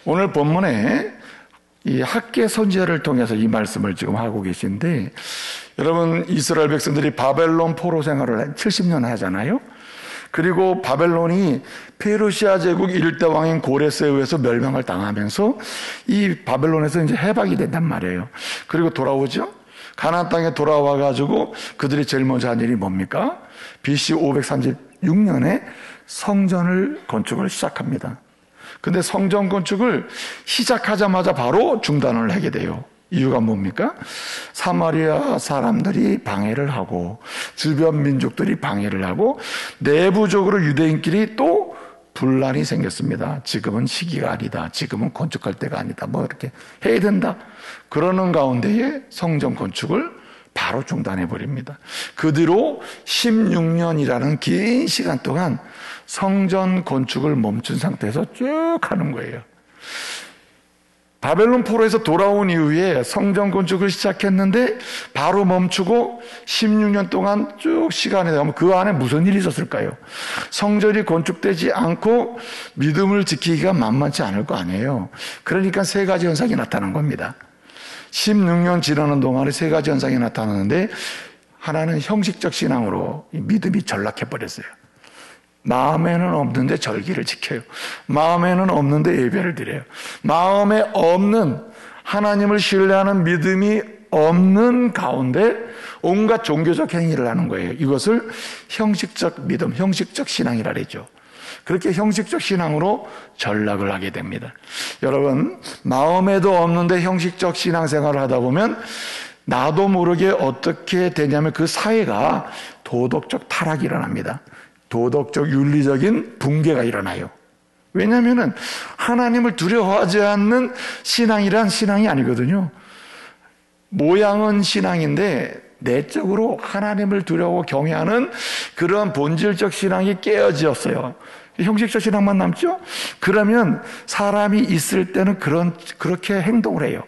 오늘 본문에 이 학개 선지자를 통해서 이 말씀을 지금 하고 계신데, 여러분 이스라엘 백성들이 바벨론 포로 생활을 70년 하잖아요. 그리고 바벨론이 페르시아 제국 일대 왕인 고레스에 의해서 멸망을 당하면서 이 바벨론에서 이제 해방이 된단 말이에요. 그리고 돌아오죠. 가나안 땅에 돌아와 가지고 그들이 제일 먼저 한 일이 뭡니까? BC 536년에 성전을 건축을 시작합니다. 근데 성전 건축을 시작하자마자 바로 중단을 하게 돼요. 이유가 뭡니까? 사마리아 사람들이 방해를 하고 주변 민족들이 방해를 하고 내부적으로 유대인끼리 또 분란이 생겼습니다. 지금은 시기가 아니다. 지금은 건축할 때가 아니다. 뭐 이렇게 해야 된다. 그러는 가운데에 성전 건축을 바로 중단해 버립니다. 그 뒤로 16년이라는 긴 시간 동안 성전 건축을 멈춘 상태에서 쭉 하는 거예요. 바벨론 포로에서 돌아온 이후에 성전 건축을 시작했는데 바로 멈추고 16년 동안 쭉 시간이 되면 그 안에 무슨 일이 있었을까요? 성전이 건축되지 않고 믿음을 지키기가 만만치 않을 거 아니에요. 그러니까 세 가지 현상이 나타난 겁니다. 16년 지나는 동안에 세 가지 현상이 나타나는데, 하나는 형식적 신앙으로 믿음이 전락해버렸어요. 마음에는 없는데 절기를 지켜요. 마음에는 없는데 예배를 드려요. 마음에 없는, 하나님을 신뢰하는 믿음이 없는 가운데 온갖 종교적 행위를 하는 거예요. 이것을 형식적 믿음, 형식적 신앙이라 그러죠. 그렇게 형식적 신앙으로 전락을 하게 됩니다. 여러분, 마음에도 없는데 형식적 신앙생활을 하다 보면 나도 모르게 어떻게 되냐면 그 사회가 도덕적 타락이 일어납니다. 도덕적 윤리적인 붕괴가 일어나요. 왜냐하면 하나님을 두려워하지 않는 신앙이란 신앙이 아니거든요. 모양은 신앙인데 내적으로 하나님을 두려워 경외하는 그런 본질적 신앙이 깨어졌어요. 형식적 신앙만 남죠? 그러면 사람이 있을 때는 그렇게 행동을 해요.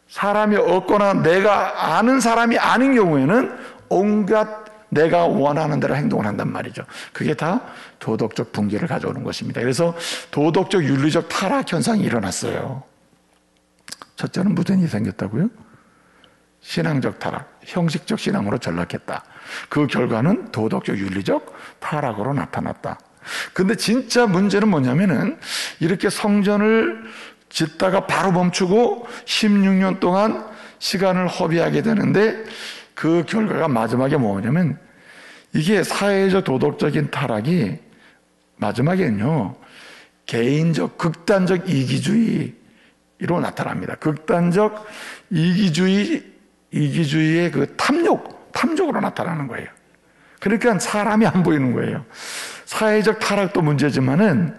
사람이 없거나 내가 아는 사람이 아닌 경우에는 온갖 내가 원하는 대로 행동을 한단 말이죠. 그게 다 도덕적 붕괴를 가져오는 것입니다. 그래서 도덕적 윤리적 타락 현상이 일어났어요. 첫째는 무슨 일이 생겼다고요? 신앙적 타락, 형식적 신앙으로 전락했다. 그 결과는 도덕적 윤리적 타락으로 나타났다. 근데 진짜 문제는 뭐냐면은 이렇게 성전을 짓다가 바로 멈추고 16년 동안 시간을 허비하게 되는데 그 결과가 마지막에 뭐냐면 이게 사회적 도덕적인 타락이 마지막에는요 개인적 극단적 이기주의로 나타납니다. 극단적 이기주의의 그 탐욕으로 나타나는 거예요. 그러니까 사람이 안 보이는 거예요. 사회적 타락도 문제지만은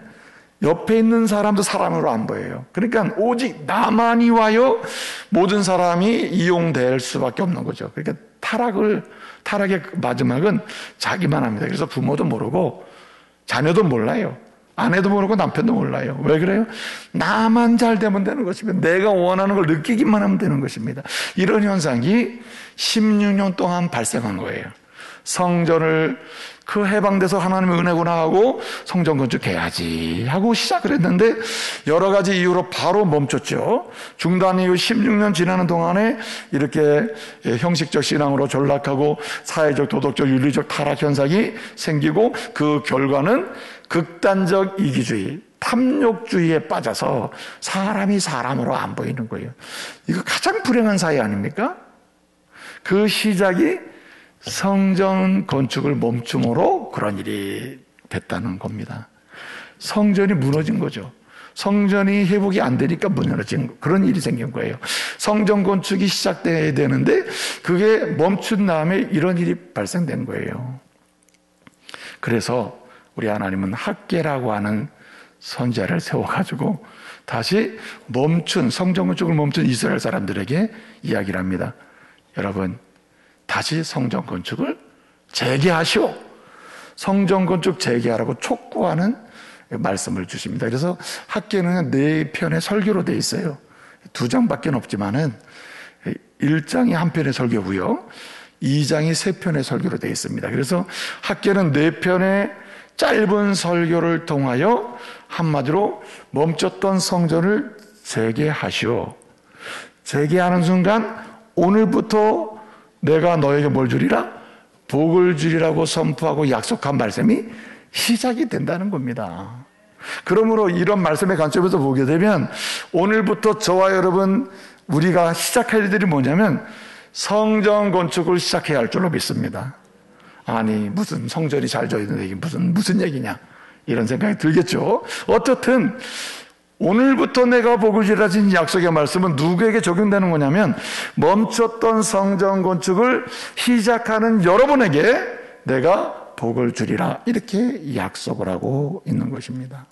옆에 있는 사람도 사람으로 안 보여요. 그러니까 오직 나만이 와요. 모든 사람이 이용될 수밖에 없는 거죠. 그러니까 타락의 마지막은 자기만 합니다. 그래서 부모도 모르고 자녀도 몰라요. 아내도 모르고 남편도 몰라요. 왜 그래요? 나만 잘 되면 되는 것입니다. 내가 원하는 걸 느끼기만 하면 되는 것입니다. 이런 현상이 16년 동안 발생한 거예요. 성전을 그 해방돼서 하나님의 은혜구나 하고 성전 건축해야지 하고 시작을 했는데 여러 가지 이유로 바로 멈췄죠. 중단 이후 16년 지나는 동안에 이렇게 형식적 신앙으로 전락하고 사회적 도덕적 윤리적 타락 현상이 생기고 그 결과는 극단적 이기주의, 탐욕주의에 빠져서 사람이 사람으로 안 보이는 거예요. 이거 가장 불행한 사회 아닙니까? 그 시작이 성전 건축을 멈춤으로 그런 일이 됐다는 겁니다. 성전이 무너진 거죠. 성전이 회복이 안 되니까 무너진 그런 일이 생긴 거예요. 성전 건축이 시작돼야 되는데 그게 멈춘 다음에 이런 일이 발생된 거예요. 그래서 우리 하나님은 학개라고 하는 선지자를 세워가지고 다시 성전 건축을 멈춘 이스라엘 사람들에게 이야기를 합니다. 여러분, 다시 성전 건축을 재개하시오. 성전 건축 재개하라고 촉구하는 말씀을 주십니다. 그래서 학개는 4편의 설교로 되어 있어요. 2장밖에 없지만은 1장이 한 편의 설교고요. 2장이 3편의 설교로 되어 있습니다. 그래서 학개는 4편의 짧은 설교를 통하여 한마디로 멈췄던 성전을 재개하시오. 재개하는 순간 오늘부터 내가 너에게 뭘 주리라? 복을 주리라고 선포하고 약속한 말씀이 시작이 된다는 겁니다. 그러므로 이런 말씀의 관점에서 보게 되면 오늘부터 저와 여러분 우리가 시작할 일들이 뭐냐면 성전 건축을 시작해야 할 줄로 믿습니다. 아니 무슨 성전이 잘 져 있는데 이게 무슨 얘기냐 이런 생각이 들겠죠. 어떻든 오늘부터 내가 복을 주리라는 약속의 말씀은 누구에게 적용되는 거냐면 멈췄던 성전 건축을 시작하는 여러분에게 내가 복을 주리라 이렇게 약속을 하고 있는 것입니다.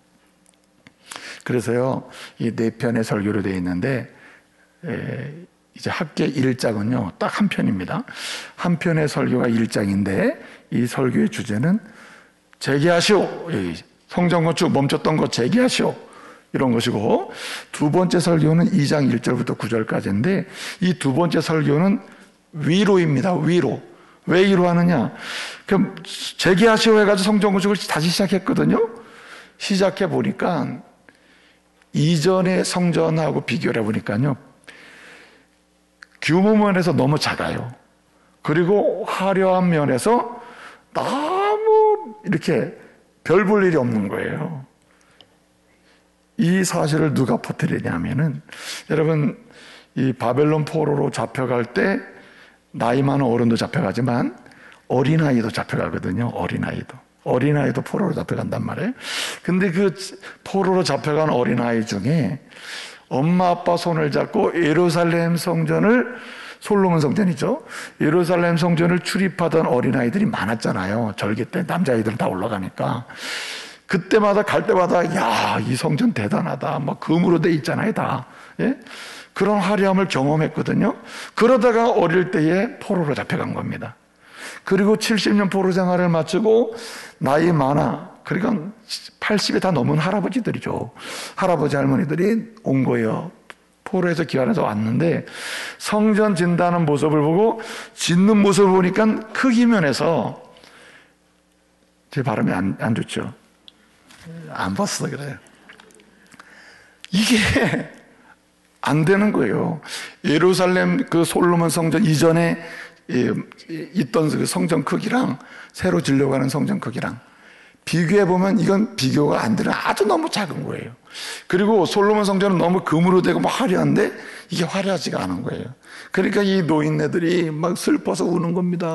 그래서요 이 4편의 설교로 되어 있는데 이제 학계 1장은요 딱 한 편입니다. 한 편의 설교가 1장인데 이 설교의 주제는 재개하시오, 성전 건축 멈췄던 것 재개하시오 이런 것이고, 두 번째 설교는 2장 1절부터 9절까지인데 이 두 번째 설교는 위로입니다. 위로. 왜 위로하느냐? 그럼 재개하시오 해가지고 성전 건축을 다시 시작했거든요. 시작해 보니까 이전의 성전하고 비교를 해보니까요 규모 면에서 너무 작아요. 그리고 화려한 면에서 너무 이렇게 별 볼 일이 없는 거예요. 이 사실을 누가 퍼뜨리냐면은 여러분 이 바벨론 포로로 잡혀갈 때 나이 많은 어른도 잡혀가지만 어린아이도 잡혀가거든요. 어린아이도 포로로 잡혀간단 말이에요. 근데 그 포로로 잡혀간 어린아이 중에 엄마 아빠 손을 잡고 예루살렘 성전을, 솔로몬 성전이죠, 예루살렘 성전을 출입하던 어린아이들이 많았잖아요. 절기 때 남자아이들은 다 올라가니까. 그때마다 갈 때마다 야, 이 성전 대단하다, 막 금으로 돼 있잖아요 다. 예? 그런 화려함을 경험했거든요. 그러다가 어릴 때에 포로로 잡혀간 겁니다. 그리고 70년 포로 생활을 마치고 나이 많아, 그러니까 80이 다 넘은 할아버지들이죠. 할아버지 할머니들이 온 거예요. 포로에서 귀환해서 왔는데 성전 진다는 모습을 보고 짓는 모습을 보니까 크기 면에서 제 발음이 안 좋죠. 안 봤어 그래요. 이게 안 되는 거예요. 예루살렘 그 솔로몬 성전 이전에 있던 그 성전 크기랑 새로 지려고 하는 성전 크기랑 비교해보면 이건 비교가 안 되는, 아주 너무 작은 거예요. 그리고 솔로몬 성전은 너무 금으로 되고 막 화려한데 이게 화려하지가 않은 거예요. 그러니까 이 노인네들이 막 슬퍼서 우는 겁니다.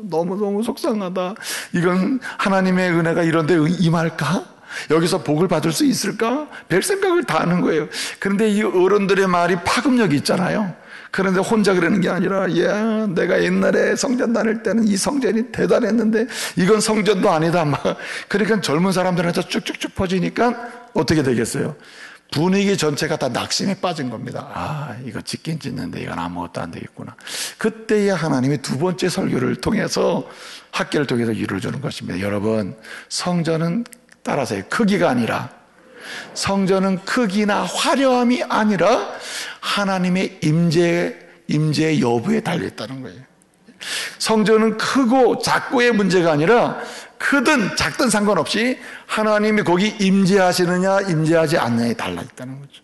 너무너무 속상하다. 이건 하나님의 은혜가 이런 데 임할까? 여기서 복을 받을 수 있을까? 별 생각을 다 하는 거예요. 그런데 이 어른들의 말이 파급력이 있잖아요. 그런데 혼자 그러는 게 아니라, 야, 내가 옛날에 성전 다닐 때는 이 성전이 대단했는데 이건 성전도 아니다. 막. 그러니까 젊은 사람들한테 쭉쭉쭉 퍼지니까 어떻게 되겠어요? 분위기 전체가 다 낙심에 빠진 겁니다. 아, 이거 짓긴 짓는데 이건 아무것도 안 되겠구나. 그때야 하나님이 두 번째 설교를 통해서, 학계를 통해서 위로를 주는 것입니다. 여러분, 성전은 따라서의 크기가 아니라, 성전은 크기나 화려함이 아니라 하나님의 임재 여부에 달려있다는 거예요. 성전은 크고 작고의 문제가 아니라 크든 작든 상관없이 하나님이 거기 임재하시느냐 임재하지 않느냐에 달라있다는 거죠.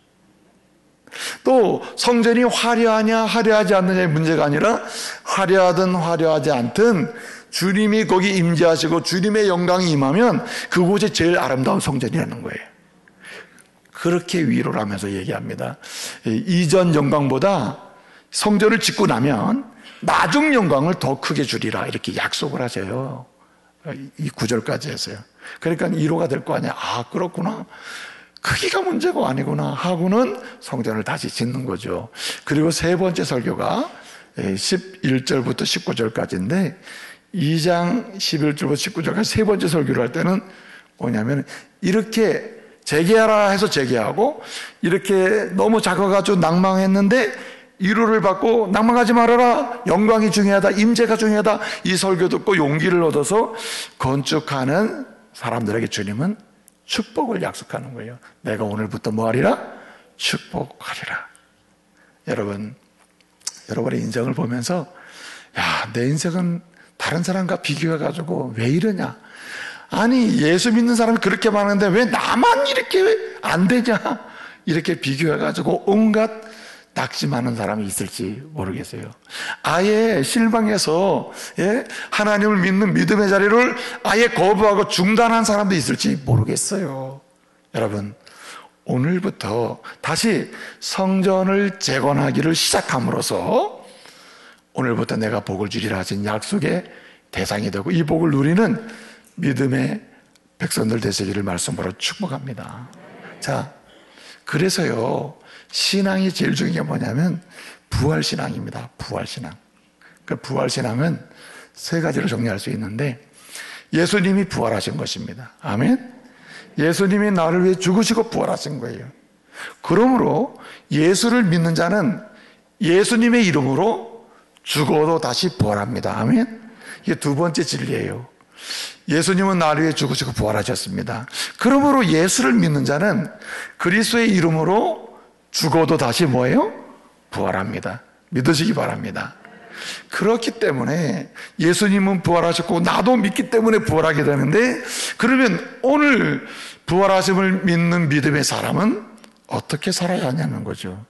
또 성전이 화려하냐 화려하지 않느냐의 문제가 아니라 화려하든 화려하지 않든 주님이 거기 임재하시고 주님의 영광이 임하면 그곳이 제일 아름다운 성전이라는 거예요. 그렇게 위로를 하면서 얘기합니다. 이전 영광보다 성전을 짓고 나면 나중 영광을 더 크게 주리라 이렇게 약속을 하세요. 이 9절까지 했어요. 그러니까 위로가 될 거 아니야. 아, 그렇구나. 크기가 문제가 아니구나 하고는 성전을 다시 짓는 거죠. 그리고 세 번째 설교가 11절부터 19절까지인데 2장 11절부터 19절까지 세 번째 설교를 할 때는 뭐냐면, 이렇게 재개하라 해서 재개하고, 이렇게 너무 작아가지고 낭망했는데 위로를 받고 낭망하지 말아라, 영광이 중요하다, 임재가 중요하다, 이 설교 듣고 용기를 얻어서 건축하는 사람들에게 주님은 축복을 약속하는 거예요. 내가 오늘부터 뭐 하리라? 축복하리라. 여러분, 여러분의 인생을 보면서 야, 내 인생은 다른 사람과 비교해가지고 왜 이러냐? 아니, 예수 믿는 사람이 그렇게 많은데 왜 나만 이렇게 안 되냐? 이렇게 비교해가지고 온갖 낙심하는 사람이 있을지 모르겠어요. 아예 실망해서 하나님을 믿는 믿음의 자리를 아예 거부하고 중단한 사람도 있을지 모르겠어요. 여러분, 오늘부터 다시 성전을 재건하기를 시작함으로써 오늘부터 내가 복을 주리라 하신 약속의 대상이 되고 이 복을 누리는 믿음의 백성들 되시기를 말씀으로 축복합니다. 자, 그래서요, 신앙이 제일 중요한 게 뭐냐면 부활신앙입니다. 부활신앙. 그 부활신앙은 세 가지로 정리할 수 있는데, 예수님이 부활하신 것입니다. 아멘. 예수님이 나를 위해 죽으시고 부활하신 거예요. 그러므로 예수를 믿는 자는 예수님의 이름으로 죽어도 다시 부활합니다. 아멘. 이게 두 번째 진리예요. 예수님은 나를 위해 죽으시고 부활하셨습니다. 그러므로 예수를 믿는 자는 그리스도의 이름으로 죽어도 다시 뭐예요? 부활합니다. 믿으시기 바랍니다. 그렇기 때문에 예수님은 부활하셨고 나도 믿기 때문에 부활하게 되는데, 그러면 오늘 부활하심을 믿는 믿음의 사람은 어떻게 살아야 하냐는 거죠.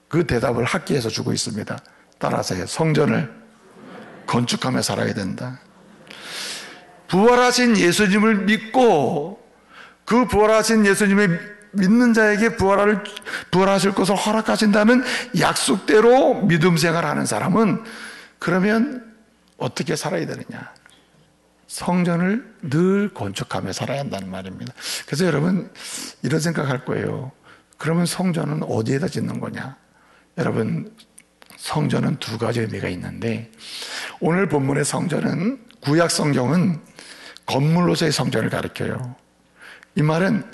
그 대답을 학기에서 주고 있습니다. 따라하세요. 성전을 건축하며 살아야 된다. 부활하신 예수님을 믿고 그 부활하신 예수님의 믿는 자에게 부활하실 것을 허락하신다는 약속대로 믿음 생활하는 사람은 그러면 어떻게 살아야 되느냐? 성전을 늘 건축하며 살아야 한다는 말입니다. 그래서 여러분 이런 생각할 거예요. 그러면 성전은 어디에다 짓는 거냐? 여러분, 성전은 두 가지 의미가 있는데, 오늘 본문의 성전은, 구약 성경은 건물로서의 성전을 가리켜요. 이 말은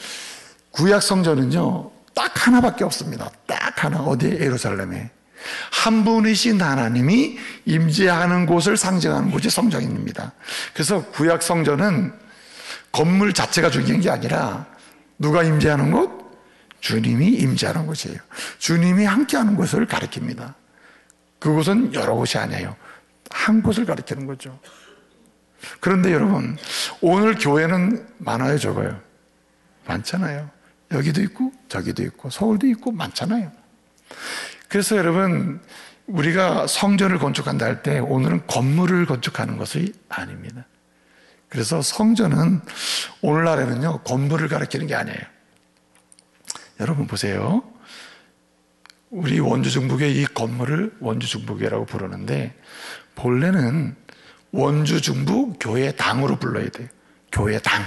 구약 성전은요, 딱 하나밖에 없습니다. 딱 하나. 어디에? 예루살렘에. 한 분이신 하나님이 임재하는 곳을 상징하는 곳이 성전입니다. 그래서 구약 성전은 건물 자체가 중요한 게 아니라 누가 임재하는 곳? 주님이 임재하는 곳이에요. 주님이 함께하는 곳을 가리킵니다. 그곳은 여러 곳이 아니에요. 한 곳을 가리키는 거죠. 그런데 여러분, 오늘 교회는 많아요, 적어요? 많잖아요. 여기도 있고 저기도 있고 서울도 있고 많잖아요. 그래서 여러분, 우리가 성전을 건축한다 할 때 오늘은 건물을 건축하는 것이 아닙니다. 그래서 성전은 오늘날에는요, 건물을 가리키는 게 아니에요. 여러분 보세요. 우리 원주중북의 이 건물을 원주중북회라고 부르는데, 본래는 원주중북 교회당으로 불러야 돼요. 교회당.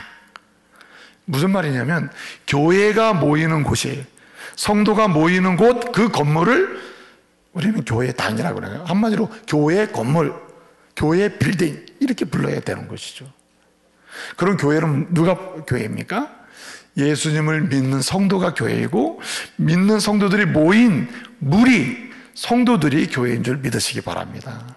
무슨 말이냐면 교회가 모이는 곳이에요. 성도가 모이는 곳, 그 건물을 우리는 교회당이라고 그래요. 한마디로 교회 건물, 교회 빌딩 이렇게 불러야 되는 것이죠. 그럼 교회는 누가 교회입니까? 예수님을 믿는 성도가 교회이고, 믿는 성도들이 모인 무리 성도들이 교회인 줄 믿으시기 바랍니다.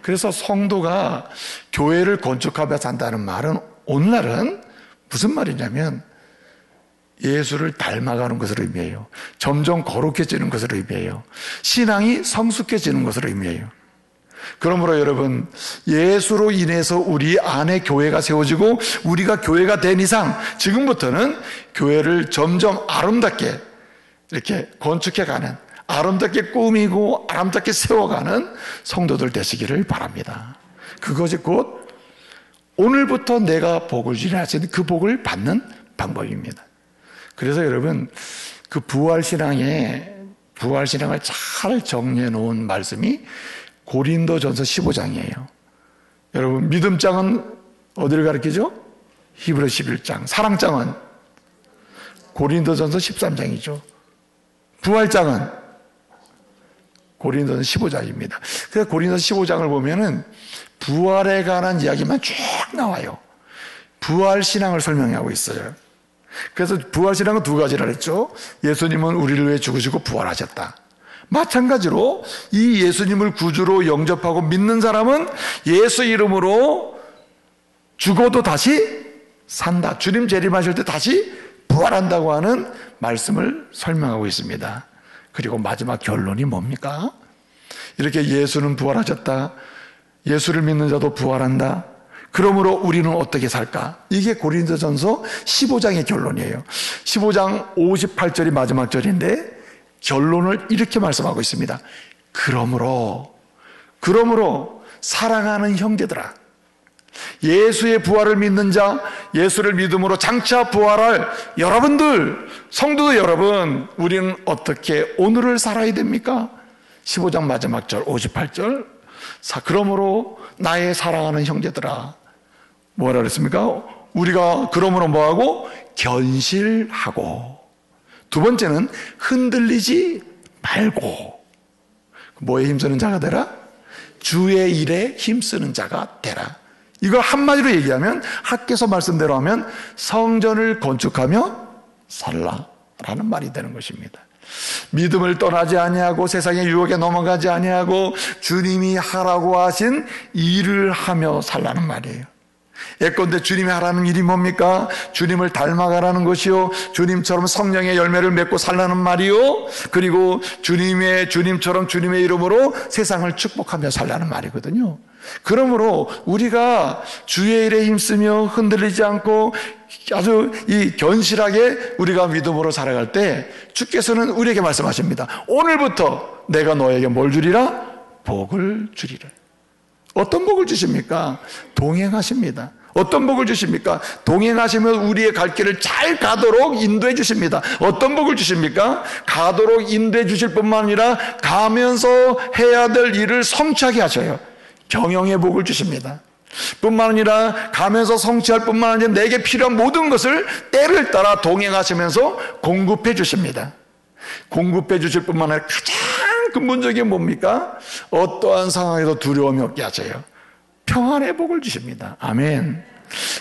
그래서 성도가 교회를 건축하며 산다는 말은 오늘날은 무슨 말이냐면 예수를 닮아가는 것을 의미해요. 점점 거룩해지는 것을 의미해요. 신앙이 성숙해지는 것을 의미해요. 그러므로 여러분, 예수로 인해서 우리 안에 교회가 세워지고 우리가 교회가 된 이상 지금부터는 교회를 점점 아름답게 이렇게 건축해가는, 아름답게 꾸미고 아름답게 세워가는 성도들 되시기를 바랍니다. 그것이 곧 오늘부터 내가 복을 주리라 하신 그 복을 받는 방법입니다. 그래서 여러분, 그 부활신앙을 잘 정리해 놓은 말씀이 고린도전서 15장이에요. 여러분, 믿음장은 어디를 가리키죠? 히브리 11장. 사랑장은 고린도전서 13장이죠. 부활장은 고린도전서 15장입니다. 그래서 고린도전서 15장을 보면은 부활에 관한 이야기만 쭉 나와요. 부활신앙을 설명하고 있어요. 그래서 부활신앙은 두 가지라 했죠. 예수님은 우리를 위해 죽으시고 부활하셨다. 마찬가지로 이 예수님을 구주로 영접하고 믿는 사람은 예수 이름으로 죽어도 다시 산다. 주님 재림하실 때 다시 부활한다고 하는 말씀을 설명하고 있습니다. 그리고 마지막 결론이 뭡니까? 이렇게 예수는 부활하셨다. 예수를 믿는 자도 부활한다. 그러므로 우리는 어떻게 살까? 이게 고린도전서 15장의 결론이에요. 15장 58절이 마지막 절인데 결론을 이렇게 말씀하고 있습니다. 그러므로 사랑하는 형제들아, 예수의 부활을 믿는 자, 예수를 믿음으로 장차 부활할 여러분들, 성도들 여러분, 우리는 어떻게 오늘을 살아야 됩니까? 15장 마지막 절 58절. 그러므로 나의 사랑하는 형제들아, 뭐라 그랬습니까? 우리가 그러므로 뭐하고? 견실하고. 두 번째는 흔들리지 말고. 뭐에 힘쓰는 자가 되라? 주의 일에 힘쓰는 자가 되라. 이걸 한마디로 얘기하면, 학개서 말씀대로 하면 성전을 건축하며 살라라는 말이 되는 것입니다. 믿음을 떠나지 아니하고 세상의 유혹에 넘어가지 아니하고 주님이 하라고 하신 일을 하며 살라는 말이에요. 예컨대 주님이 하라는 일이 뭡니까? 주님을 닮아가라는 것이요, 주님처럼 성령의 열매를 맺고 살라는 말이요, 그리고 주님처럼 주님의 이름으로 세상을 축복하며 살라는 말이거든요. 그러므로 우리가 주의 일에 힘쓰며 흔들리지 않고 아주 견실하게 우리가 믿음으로 살아갈 때 주께서는 우리에게 말씀하십니다. 오늘부터 내가 너에게 뭘 주리라? 복을 주리라. 어떤 복을 주십니까? 동행하십니다. 어떤 복을 주십니까? 동행하시면 우리의 갈 길을 잘 가도록 인도해 주십니다. 어떤 복을 주십니까? 가도록 인도해 주실 뿐만 아니라 가면서 해야 될 일을 성취하게 하셔요. 경영의 복을 주십니다. 뿐만 아니라 가면서 성취할 뿐만 아니라 내게 필요한 모든 것을 때를 따라 동행하시면서 공급해 주십니다. 공급해 주실 뿐만 아니라 가장 근본적인 게 뭡니까? 어떠한 상황에도 두려움이 없게 하셔요. 평안의 복을 주십니다. 아멘.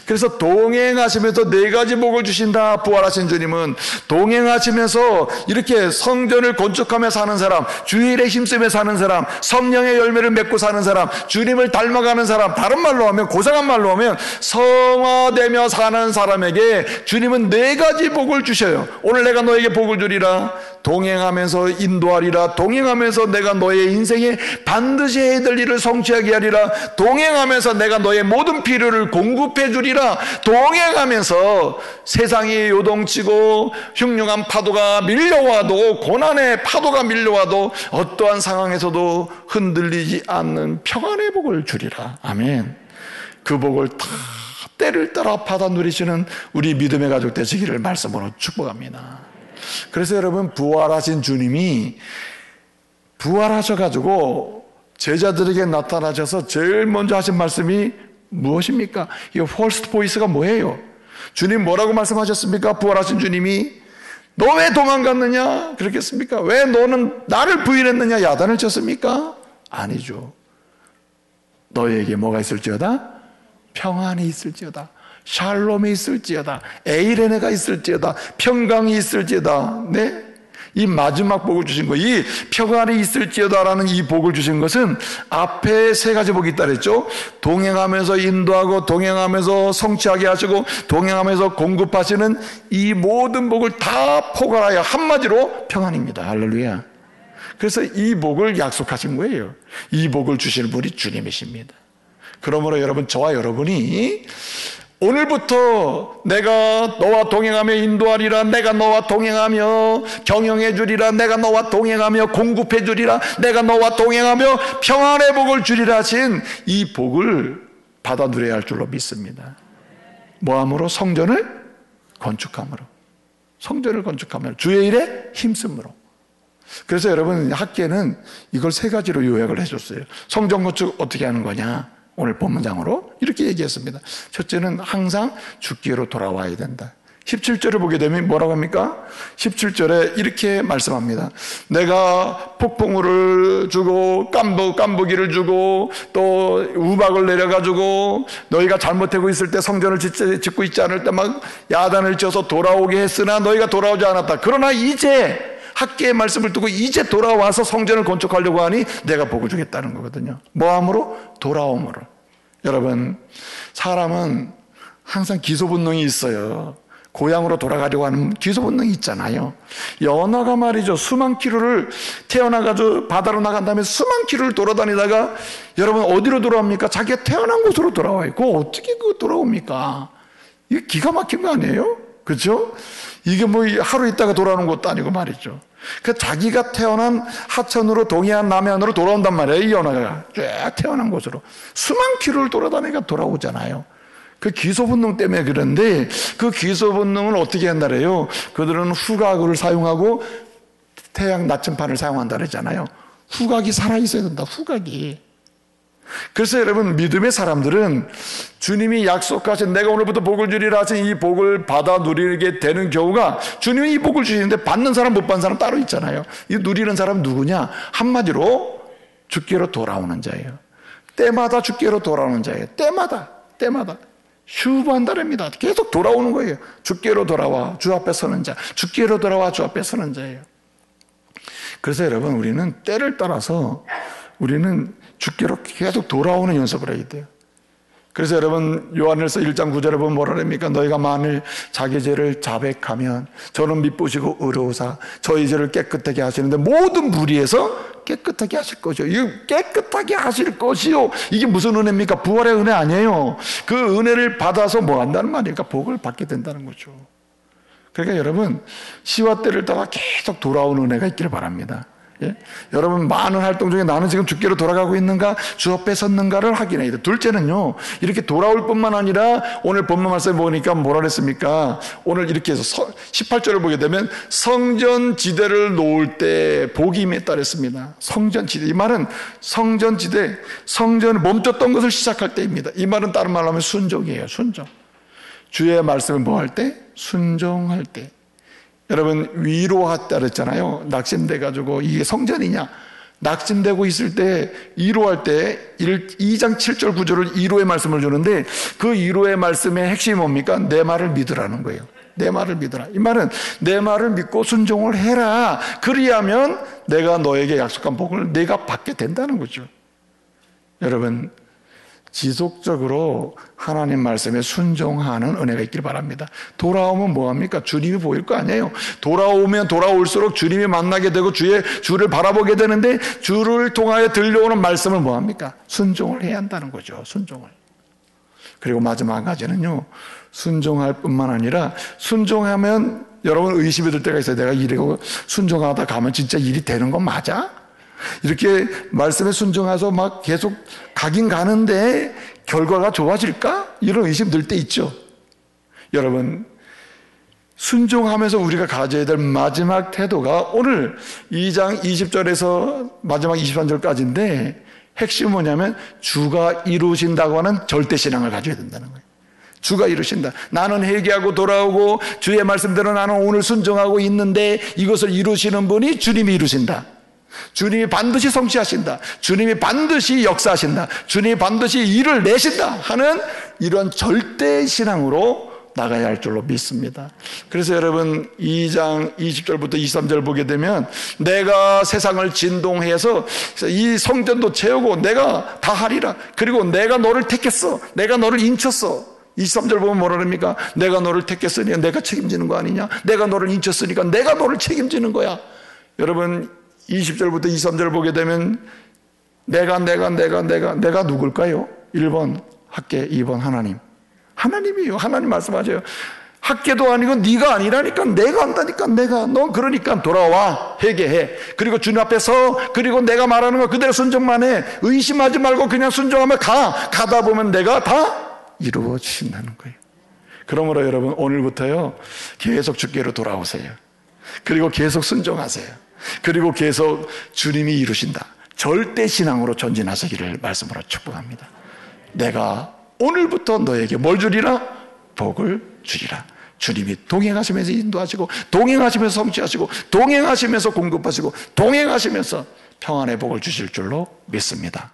그래서 동행하시면서 네 가지 복을 주신다. 부활하신 주님은 동행하시면서 이렇게 성전을 건축하며 사는 사람, 주의 일에 힘쓰며 사는 사람, 성령의 열매를 맺고 사는 사람, 주님을 닮아가는 사람, 다른 말로 하면, 고상한 말로 하면 성화되며 사는 사람에게 주님은 네 가지 복을 주셔요. 오늘 내가 너에게 복을 주리라. 동행하면서 인도하리라. 동행하면서 내가 너의 인생에 반드시 해야 될 일을 성취하게 하리라. 동행하면서 내가 너의 모든 필요를 공급해 주리라. 동행하면서 세상이 요동치고 흉흉한 파도가 밀려와도, 고난의 파도가 밀려와도 어떠한 상황에서도 흔들리지 않는 평안의 복을 주리라. 아멘. 그 복을 다 때를 따라 받아 누리시는 우리 믿음의 가족 되시기를 말씀으로 축복합니다. 그래서 여러분, 부활하신 주님이 부활하셔가지고 제자들에게 나타나셔서 제일 먼저 하신 말씀이 무엇입니까? 이 퍼스트 보이스가 뭐예요? 주님 뭐라고 말씀하셨습니까? 부활하신 주님이 너 왜 도망갔느냐? 그렇겠습니까? 왜 너는 나를 부인했느냐? 야단을 쳤습니까? 아니죠. 너에게 뭐가 있을지어다? 평안이 있을지어다. 샬롬이 있을지어다. 에이레네가 있을지어다. 평강이 있을지어다. 네? 이 마지막 복을 주신 거, 이 평안이 있을지어다라는 이 복을 주신 것은 앞에 세 가지 복이 있다 그랬죠. 동행하면서 인도하고, 동행하면서 성취하게 하시고, 동행하면서 공급하시는 이 모든 복을 다 포괄하여 한마디로 평안입니다. 할렐루야. 그래서 이 복을 약속하신 거예요. 이 복을 주실 분이 주님이십니다. 그러므로 여러분, 저와 여러분이 오늘부터 내가 너와 동행하며 인도하리라. 내가 너와 동행하며 경영해 주리라. 내가 너와 동행하며 공급해 주리라. 내가 너와 동행하며 평안의 복을 주리라 하신 이 복을 받아 누려야 할 줄로 믿습니다. 뭐함으로? 성전을 건축함으로. 성전을 건축함으로. 주의 일에 힘쓰므로. 그래서 여러분, 학계는 이걸 세 가지로 요약을 해줬어요. 성전 건축 어떻게 하는 거냐? 오늘 본문장으로 이렇게 얘기했습니다. 첫째는 항상 주께로 돌아와야 된다. 17절을 보게 되면 뭐라고 합니까? 17절에 이렇게 말씀합니다. 내가 폭풍우를 주고 깐부기를 주고 또 우박을 내려가지고 너희가 잘못하고 있을 때, 성전을 짓고 있지 않을 때 막 야단을 쳐서 돌아오게 했으나 너희가 돌아오지 않았다. 그러나 이제 학계의 말씀을 두고 이제 돌아와서 성전을 건축하려고 하니 내가 복을 주겠다는 거거든요. 뭐함으로? 돌아옴으로. 여러분, 사람은 항상 기소본능이 있어요. 고향으로 돌아가려고 하는 기소 본능이 있잖아요. 연어가 말이죠. 수만 킬로를 태어나가지고 바다로 나간 다음에 수만 킬로를 돌아다니다가 여러분 어디로 돌아옵니까? 자기가 태어난 곳으로 돌아와요. 그거 어떻게 돌아옵니까? 이게 기가 막힌 거 아니에요? 그렇죠? 이게 뭐 하루 있다가 돌아오는 것도 아니고 말이죠. 그 자기가 태어난 하천으로 동해안 남해안으로 돌아온단 말이에요. 이 연어가 쭉 태어난 곳으로 수만 킬로를 돌아다니니까 돌아오잖아요. 그 기소 본능 때문에 그런데 그 기소 본능을 어떻게 한다래요? 그들은 후각을 사용하고 태양 나침판을 사용한다 그랬잖아요. 후각이 살아있어야 된다. 후각이. 그래서 여러분 믿음의 사람들은 주님이 약속하신 내가 오늘부터 복을 주리라 하신 이 복을 받아 누리게 되는 경우가 주님이 이 복을 주시는데 받는 사람 못 받는 사람 따로 있잖아요. 이 누리는 사람은 누구냐? 한마디로 주께로 돌아오는 자예요. 때마다 주께로 돌아오는 자예요. 때마다 휴반다랍니다. 계속 돌아오는 거예요. 주께로 돌아와 주 앞에 서는 자, 주께로 돌아와 주 앞에 서는 자예요. 그래서 여러분 우리는 때를 따라서 우리는 주께로 계속 돌아오는 연습을 해야 돼요. 그래서 여러분 요한일서 1장 9절에 보면 뭐라 합니까? 너희가 만일 자기 죄를 자백하면 저는 미쁘시고 의로우사 저희 죄를 깨끗하게 하시는데 모든 무리에서 깨끗하게 하실 것이요. 이거 깨끗하게 하실 것이요. 이게 무슨 은혜입니까? 부활의 은혜 아니에요. 그 은혜를 받아서 뭐 한다는 말입니까? 복을 받게 된다는 거죠. 그러니까 여러분 시와 때를 따라 계속 돌아오는 은혜가 있기를 바랍니다. 예? 여러분 많은 활동 중에 나는 지금 주께로 돌아가고 있는가 주 앞에 섰는가를 확인해야 돼요. 둘째는요 이렇게 돌아올 뿐만 아니라 오늘 본문 말씀에 보니까 뭐라 그랬습니까? 오늘 이렇게 해서 18절을 보게 되면 성전지대를 놓을 때 복이 임했다 그랬습니다. 성전지대, 이 말은 성전지대, 성전을 멈췄던 것을 시작할 때입니다. 이 말은 다른 말로 하면 순종이에요. 순종. 주의 말씀을 뭐 할 때? 순종할 때. 여러분 위로했다 그랬잖아요. 낙심돼 가지고 이게 성전이냐? 낙심되고 있을 때 위로할 때 2장 7절 9절을 위로의 말씀을 주는데 그 위로의 말씀의 핵심이 뭡니까? 내 말을 믿으라는 거예요. 내 말을 믿으라. 이 말은 내 말을 믿고 순종을 해라. 그리하면 내가 너에게 약속한 복을 내가 받게 된다는 거죠. 여러분 지속적으로 하나님 말씀에 순종하는 은혜가 있길 바랍니다. 돌아오면 뭐합니까? 주님이 보일 거 아니에요. 돌아오면 돌아올수록 주님이 만나게 되고 주를 바라보게 되는데 주를 통하여 들려오는 말씀을 뭐합니까? 순종을 해야 한다는 거죠. 순종을. 그리고 마지막 한 가지는요. 순종할 뿐만 아니라 순종하면 여러분 의심이 들 때가 있어요. 내가 이러고 순종하다 가면 진짜 일이 되는 건 맞아? 이렇게 말씀에 순종해서 막 계속 가긴 가는데 결과가 좋아질까? 이런 의심 들 때 있죠. 여러분 순종하면서 우리가 가져야 될 마지막 태도가 오늘 2장 20절에서 마지막 23절까지인데 핵심은 뭐냐면 주가 이루신다고 하는 절대신앙을 가져야 된다는 거예요. 주가 이루신다. 나는 회개하고 돌아오고 주의 말씀대로 나는 오늘 순종하고 있는데 이것을 이루시는 분이 주님이 이루신다. 주님이 반드시 성취하신다. 주님이 반드시 역사하신다. 주님이 반드시 일을 내신다 하는 이런 절대신앙으로 나가야 할 줄로 믿습니다. 그래서 여러분 2장 20절부터 23절 보게 되면 내가 세상을 진동해서 이 성전도 채우고 내가 다 하리라. 그리고 내가 너를 택했어. 내가 너를 인쳤어. 23절 보면 뭐라 그럽니까? 내가 너를 택했으니까 내가 책임지는 거 아니냐? 내가 너를 인쳤으니까 내가 너를 책임지는 거야. 여러분 20절부터 23절 보게 되면 내가 누굴까요? 1번 학계, 2번 하나님. 하나님이에요. 하나님 말씀하세요. 학계도 아니고 네가 아니라니까 내가 한다니까 너 그러니까 돌아와 회개해. 그리고 주님 앞에 서 그리고 내가 말하는 거 그대로 순종만 해. 의심하지 말고 그냥 순종하면 가다 보면 내가 다 이루어진다는 거예요. 그러므로 여러분 오늘부터요 계속 주께로 돌아오세요. 그리고 계속 순종하세요. 그리고 계속 주님이 이루신다. 절대 신앙으로 전진하시기를 말씀으로 축복합니다. 내가 오늘부터 너에게 뭘 주리라? 복을 주리라. 주님이 동행하시면서 인도하시고 동행하시면서 성취하시고 동행하시면서 공급하시고 동행하시면서 평안의 복을 주실 줄로 믿습니다.